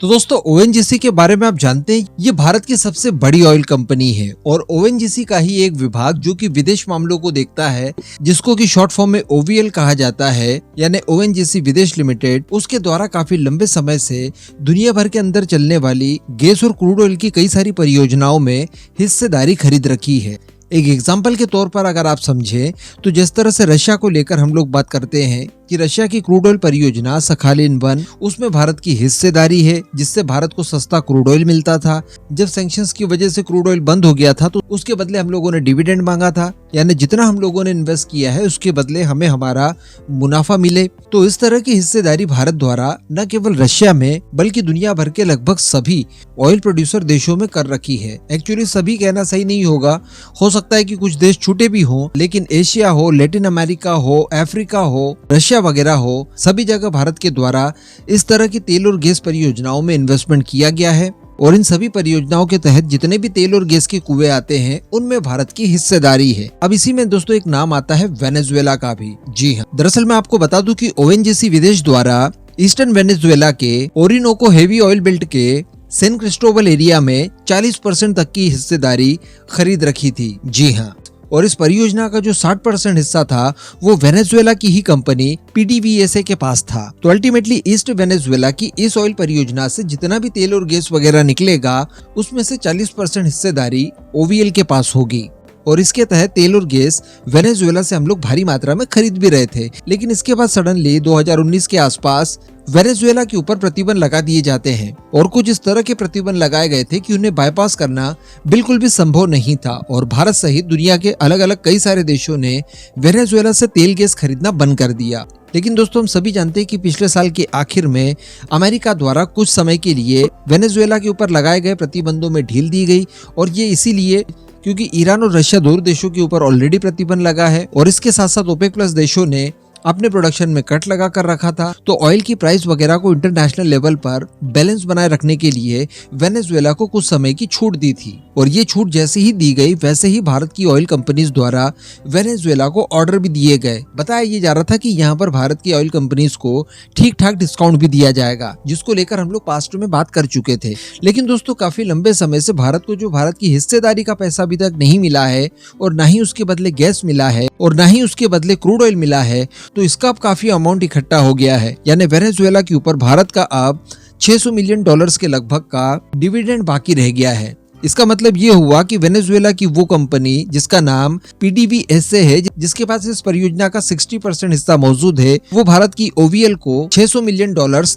तो दोस्तों ओएनजीसी के बारे में आप जानते हैं, ये भारत की सबसे बड़ी ऑयल कंपनी है और ओएनजीसी का ही एक विभाग जो कि विदेश मामलों को देखता है, जिसको कि शॉर्ट फॉर्म में ओवीएल कहा जाता है, यानी ओएनजीसी विदेश लिमिटेड, उसके द्वारा काफी लंबे समय से दुनिया भर के अंदर चलने वाली गैस और क्रूड ऑयल की कई सारी परियोजनाओं में हिस्सेदारी खरीद रखी है। एक एग्जाम्पल के तौर पर अगर आप समझें तो जिस तरह से रशिया को लेकर हम लोग बात करते हैं कि रशिया की क्रूड ऑयल परियोजना सखालिन-1, उसमें भारत की हिस्सेदारी है, जिससे भारत को सस्ता क्रूड ऑयल मिलता था। जब सैंक्शंस की वजह से क्रूड ऑयल बंद हो गया था तो उसके बदले हम लोगों ने डिविडेंड मांगा था, यानी जितना हम लोगों ने इन्वेस्ट किया है उसके बदले हमें हमारा मुनाफा मिले। तो इस तरह की हिस्सेदारी भारत द्वारा न केवल रशिया में बल्कि दुनिया भर के लगभग सभी ऑयल प्रोड्यूसर देशों में कर रखी है। एक्चुअली सभी कहना सही नहीं होगा, हो सकता है कि कुछ देश छूटे भी हों, लेकिन एशिया हो, लैटिन अमेरिका हो, अफ्रीका हो, रशिया वगैरह हो, सभी जगह भारत के द्वारा इस तरह की तेल और गैस परियोजनाओं में इन्वेस्टमेंट किया गया है और इन सभी परियोजनाओं के तहत जितने भी तेल और गैस के कुएं आते हैं उनमें भारत की हिस्सेदारी है। अब इसी में दोस्तों एक नाम आता है वेनेजुएला का भी। जी हाँ, दरअसल मैं आपको बता दूं कि ओएनजीसी विदेश द्वारा ईस्टर्न वेनेजुएला के ओरिनोको हेवी ऑयल बेल्ट के सैन क्रिस्टोबल एरिया में 40% तक की हिस्सेदारी खरीद रखी थी। जी हाँ, और इस परियोजना का जो 60% हिस्सा था वो वेनेजुएला की ही कंपनी पीडीवीएसए के पास था। तो अल्टीमेटली ईस्ट वेनेजुएला की इस ऑयल परियोजना से जितना भी तेल और गैस वगैरह निकलेगा उसमें से 40% हिस्सेदारी ओवीएल के पास होगी और इसके तहत तेल और गैस वेनेजुएला से हम लोग भारी मात्रा में खरीद भी रहे थे। लेकिन इसके बाद सडनली 2019 के आसपास वेनेजुएला के ऊपर प्रतिबंध लगा दिए जाते हैं और कुछ इस तरह के प्रतिबंध लगाए गए थे कि उन्हें बाईपास करना बिल्कुल भी संभव नहीं था और भारत सहित दुनिया के अलग अलग कई सारे देशों ने वेनेजुएला से तेल गैस खरीदना बंद कर दिया। लेकिन दोस्तों हम सभी जानते हैं कि पिछले साल के आखिर में अमेरिका द्वारा कुछ समय के लिए वेनेजुएला के ऊपर लगाए गए प्रतिबंधों में ढील दी गई और ये इसीलिए क्योंकि ईरान और रशिया दोनों देशों के ऊपर ऑलरेडी प्रतिबंध लगा है और इसके साथ साथ ओपेक प्लस देशों ने अपने प्रोडक्शन में कट लगा कर रखा था। तो ऑयल की प्राइस वगैरह को इंटरनेशनल लेवल पर बैलेंस बनाए रखने के लिए वेनेजुएला को कुछ समय की छूट दी थी और ये छूट जैसे ही दी गई वैसे ही भारत की ऑयल कंपनीज द्वारा वेनेजुएला को ऑर्डर भी दिए गए। बताया ये जा रहा था कि यहाँ पर भारत की ऑयल कंपनीज को ठीक ठाक डिस्काउंट भी दिया जाएगा, जिसको लेकर हम लोग पास्ट में बात कर चुके थे। लेकिन दोस्तों काफी लंबे समय से भारत को जो भारत की हिस्सेदारी का पैसा अभी तक नहीं मिला है और न ही उसके बदले गैस मिला है और न ही उसके बदले क्रूड ऑयल मिला है, तो इसका अब काफी अमाउंट इकट्ठा हो गया है। यानी वेनेजुएला के ऊपर भारत का अब $600 मिलियन के लगभग का डिविडेंड बाकी रह गया है। इसका मतलब ये हुआ कि वेनेजुएला की वो कंपनी जिसका नाम पीडीवीएसए है, जिसके पास इस परियोजना का 60% हिस्सा मौजूद है, वो भारत की ओवीएल को $600 मिलियन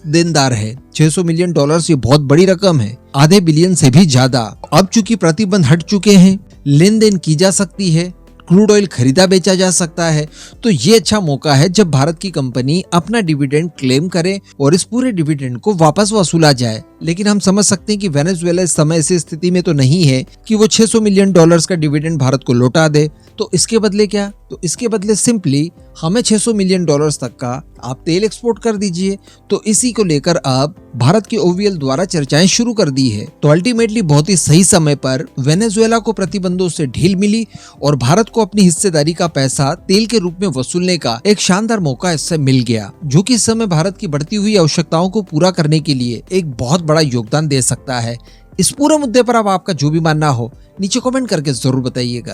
देनदार है। $600 मिलियन ये बहुत बड़ी रकम है, आधे बिलियन से भी ज्यादा। अब चूंकि प्रतिबंध हट चुके हैं, लेन देन की जा सकती है, क्रूड ऑयल खरीदा बेचा जा सकता है, तो ये अच्छा मौका है जब भारत की कंपनी अपना डिविडेंड क्लेम करे और इस पूरे डिविडेंड को वापस वसूला जाए। लेकिन हम समझ सकते हैं कि वेनेजुएला इस समय ऐसी स्थिति में तो नहीं है कि वो $600 मिलियन का डिविडेंड भारत को लौटा दे। तो इसके बदले क्या? तो इसके बदले सिंपली हमें $600 मिलियन तक का आप तेल एक्सपोर्ट कर दीजिए। तो इसी को लेकर अब भारत के ओवीएल द्वारा चर्चाएं शुरू कर दी है। तो अल्टीमेटली बहुत ही सही समय पर वेनेजुएला को प्रतिबंधों से ढील मिली और भारत को अपनी हिस्सेदारी का पैसा तेल के रूप में वसूलने का एक शानदार मौका इससे मिल गया, जो कि इस समय भारत की बढ़ती हुई आवश्यकताओं को पूरा करने के लिए एक बहुत बड़ा योगदान दे सकता है। इस पूरे मुद्दे पर अब आपका जो भी मानना हो नीचे कमेंट करके जरूर बताइएगा।